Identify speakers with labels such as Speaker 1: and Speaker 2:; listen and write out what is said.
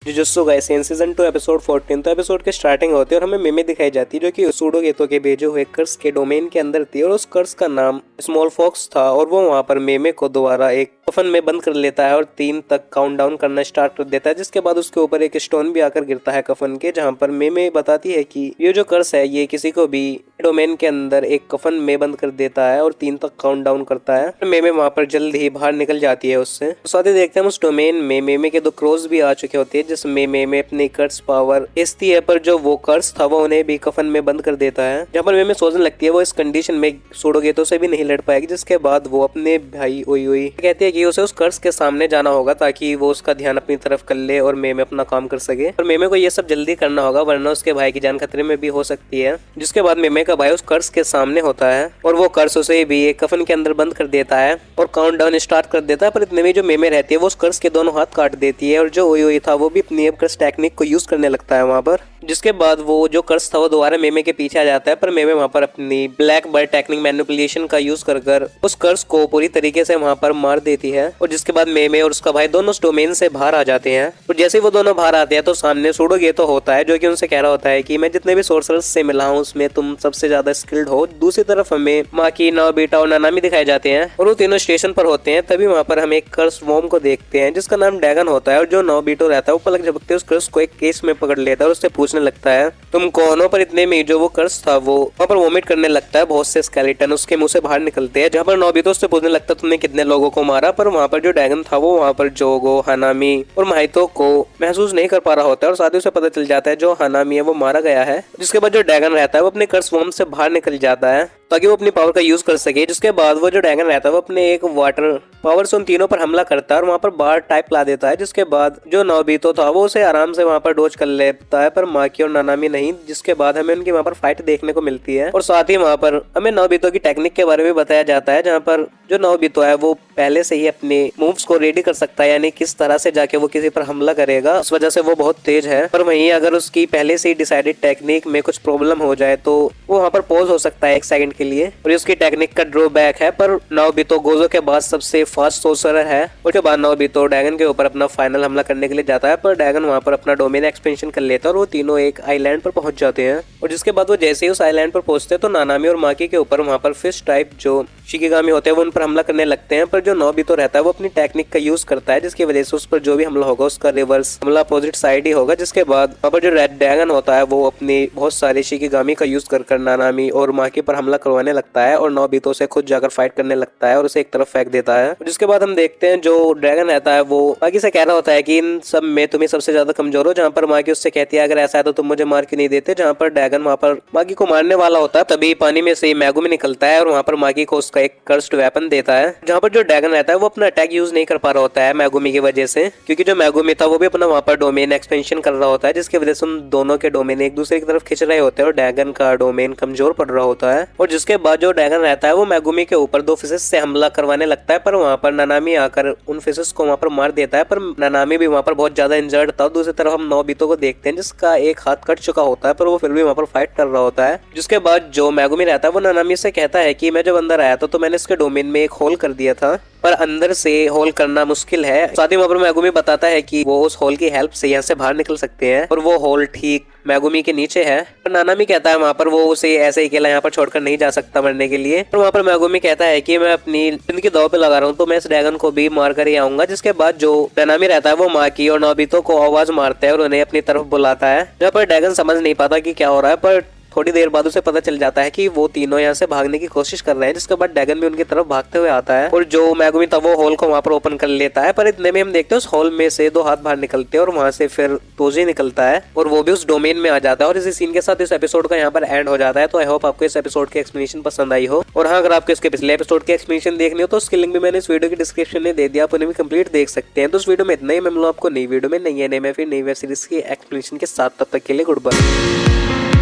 Speaker 1: Jujutsu Kaisen season 2 episode 14। तो episode के starting होती है और हमें मेमे दिखाई जाती है जो कि सूडो गेतो के भेजे हुए कर्स के डोमेन के अंदर थी और उस कर्स का नाम स्मॉल फॉक्स था और वो वहाँ पर मेमे को दोबारा एक कफन में बंद कर लेता है और 3 तक काउंटडाउन करना स्टार्ट कर देता है, जिसके बाद उसके ऊपर एक स्टोन भी आकर गिरता है कफन के, जहाँ पर मेमे बताती है कि ये जो कर्स है ये किसी को भी डोमेन के अंदर एक कफन में बंद कर देता है और 3 तक काउंटडाउन करता है। मेमे वहाँ पर जल्द ही बाहर निकल जाती है उससे। साथ ही देखते हैं उस डोमेन में मेमे के 2 क्रोज भी आ चुके होते हैं, जिसमें मेमे अपनी कर्स पावर भेजती है, पर जो वो कर्स था वो उन्हें भी कफन में बंद कर देता है। जहाँ पर मेमे सोचने लगती है वो इस कंडीशन में सूडो गेतो से भी नहीं लड़ पाएगी, जिसके बाद वो अपने भाई ओई कहती है कि उसे उस कर्स के सामने जाना होगा ताकि वो उसका ध्यान अपनी तरफ कर ले और मेमे अपना काम कर सके। और मेमे को ये सब जल्दी करना होगा वरना उसके भाई की जान खतरे में भी हो सकती है। जिसके बाद मेमे का भाई उस कर्स के सामने होता है और वो कर्स उसे भी एक कफन के अंदर बंद कर देता है और काउंटडाउन स्टार्ट कर देता है। पर इतने में जो मेमे रहती है वो उस कर्स के दोनों हाथ काट देती है और जो ओई था वो भी अपनी कर्स टेक्निक को यूज करने लगता है वहाँ पर। जिसके बाद वो जो कर्स था वो दोबारा मेमे के पीछे आ जाता है, पर मेमे वहाँ पर अपनी ब्लैक बर्ड टेक्निक मैनिपुलेशन का यूज कर उस कर्स को पूरी तरीके से वहाँ पर मार देती है। और जिसके बाद मेमे और उसका भाई दोनों डोमेन से बाहर आ जाते हैं और जैसे ही वो दोनों बाहर आते हैं तो सामने सूडो गेतो होता है जो कि उनसे कह रहा होता है कि मैं जितने भी सोर्सरर्स से मिला हूँ उसमें तुम सबसे ज्यादा स्किल्ड हो। दूसरी तरफ हमें माकी, नोबिता और नानामी दिखाए जाते हैं और वो तीनों स्टेशन पर होते हैं। तभी वहाँ पर हम एक कर्स वॉर्म को देखते हैं जिसका नाम ड्रैगन होता है और जो नोबितो रहता है वो पलक झपकते उस कर्स को एक केस में पकड़ लेता है और उससे पूछने लगता है तुम कौन हो। पर इतने में जो वो कर्स था वो वहाँ पर वोमिट करने लगता है, बहुत से स्केलेटन उसके मुंह से बाहर निकलते हैं। जहाँ पर नोबितो उससे पूछने लगता है तुमने कितने लोगों को मारा, पर वहाँ पर जो ड्रैगन था वो वहाँ पर जोगो, हानामी और माहितो को महसूस नहीं कर पा रहा होता है और साथ ही उसे पता चल जाता है जो हानामी है वो मारा गया है। जिसके बाद जो ड्रैगन रहता है वो अपने कर्स वॉर्म से बाहर निकल जाता है ताकि वो अपनी पावर का यूज कर सके। जिसके बाद वो जो ड्रैगन रहता है वो अपने एक वाटर पावर से उन तीनों पर हमला करता है और वहाँ पर बार टाइप ला देता है। जिसके बाद जो नोबितो था वो उसे आराम से वहाँ पर डोज कर लेता है, पर माकी और नानामी नहीं। जिसके बाद हमें उनकी वहाँ पर फाइट देखने को मिलती है और साथ ही वहाँ पर हमें नोबितो की टेक्निक के बारे में बताया जाता है, जहाँ पर जो नोबितो है वो पहले से ही अपने मूव्स को रेडी कर सकता है, यानी किस तरह से जाके वो किसी पर हमला करेगा। उस वजह से वो बहुत तेज है। पर वहीं अगर उसकी पहले से ही डिसाइडेड टेक्निक में कुछ प्रॉब्लम हो जाए तो वो वहाँ पर पॉज हो सकता है 1 सेकंड के लिए और उसकी टेक्निक का ड्रॉबैक है। पर नोबितो गोजो के बाद सबसे फास्ट सोर्सरर है। उसके बाद नोबितो ड्रैगन के ऊपर अपना फाइनल हमला करने के लिए जाता है, पर ड्रैगन वहाँ पर अपना डोमेन एक्सपेंशन कर लेता है और वो तीनों एक आइलैंड पर पहुंच जाते हैं। और जिसके बाद वो जैसे ही उस आइलैंड पर पहुंचते हैं तो नानामी और माकी के ऊपर वहाँ पर फिश टाइप जो शिकिगामी होते हैं वो उन पर हमला करने लगते हैं। पर जो नोबितो रहता है वो अपनी टेक्निक का यूज करता है, जिसकी वजह से उस पर जो भी हमला होगा उसका रिवर्स हमला अपोजिट साइड ही होगा। जिसके बाद वहाँ पर जो रेड ड्रैगन होता है वो अपनी बहुत सारे शिकिगामी का यूज कर नानामी और माकी पर हमला करवाने लगता है और नोबितो से खुद जाकर फाइट करने लगता है और उसे एक तरफ फेंक देता है। जिसके बाद हम देखते हैं जो ड्रैगन रहता है वो माकी से कह रहा होता है कि इन सब में तुम्हें सबसे ज्यादा कमजोर हो, जहाँ पर माकी उससे कहती है अगर ऐसा है तो तुम मुझे मार क्यों नहीं देते। जहाँ पर ड्रैगन वहाँ पर माकी को मारने वाला होता है तभी पानी में से मैगुमी निकलता है और वहाँ पर माकी को उसका एक कर्स्ड वेपन देता है। जहाँ पर जो ड्रैगन रहता है वो अपना अटैक यूज नहीं कर पा रहा होता है मैगुमी की वजह से, क्योंकि जो मैगुमी था वो भी अपना वहाँ पर डोमेन एक्सपेंशन कर रहा होता है, जिसकी वजह से उन दोनों के डोमेन एक दूसरे की तरफ खिंच रहे होते हैं और ड्रैगन का डोमेन कमजोर पड़ रहा होता है। और जिसके बाद जो ड्रैगन रहता है वो मैगुमी के ऊपर 2 फिशेस से हमला करवाने लगता है, पर वहाँ पर नानामी आकर उन फिशेस को वहाँ पर मार देता है। पर नानामी भी वहाँ पर बहुत ज्यादा इंजर्ड था। दूसरी तरफ हम नोबितो को देखते हैं जिसका एक हाथ कट चुका होता है, पर वो फिर भी वहाँ पर फाइट कर रहा होता है। जिसके बाद जो मैगुमी रहता है वो नानामी से कहता है कि मैं जब अंदर आया था तो मैंने इसके डोमेन में एक होल कर दिया था, पर अंदर से होल करना मुश्किल है। साथ ही वहाँ पर मैगुमी बताता है कि वो उस होल की हेल्प से यहाँ से बाहर निकल सकते हैं और वो होल ठीक मैगुमी के नीचे है। पर नानामी कहता है वहाँ पर वो उसे ऐसे ही अकेला यहाँ पर छोड़कर नहीं जा सकता मरने के लिए। और वहाँ पर मैगुमी कहता है कि मैं अपनी जिंदगी दांव पे लगा रहा हूँ तो मैं इस ड्रैगन को भी मार कर ही आऊंगा। जिसके बाद जो नानामी रहता है वो माकी और नोबितो को आवाज मारता है और उन्हें अपनी तरफ बुलाता है। जहाँ पर ड्रैगन समझ नहीं पाता कि क्या हो रहा है, पर थोड़ी देर बाद उसे पता चल जाता है कि वो तीनों यहाँ से भागने की कोशिश कर रहे हैं। जिसके बाद ड्रैगन भी उनकी तरफ भागते हुए आता है और जो मैगुमी था वो होल को वहाँ पर ओपन कर लेता है। पर इतने में हम देखते हैं उस होल में से 2 हाथ बाहर निकलते हैं और वहाँ से फिर तोजी निकलता है और वो भी उस डोमेन में आ जाता है। और इसी सीन के साथ इस एपिसोड का यहाँ पर एंड हो जाता है। तो आई होप आपको इस एपिसोड की एक्सप्लेनेशन पसंद आई हो। और हाँ, अगर आपको इसके पिछले एपिसोड की एक्सप्लेनेशन देखनी हो तो उसकी लिंक भी मैंने इस वीडियो की डिस्क्रिप्शन में दे दिया, आप उन्हें भी कंप्लीट देख सकते हैं। तो इस वीडियो में इतना ही, मैं मिलूँ आपको नई वीडियो में नई वेब सीरीज की एक्सप्लेनेशन के साथ। तब तक के लिए गुड बाय।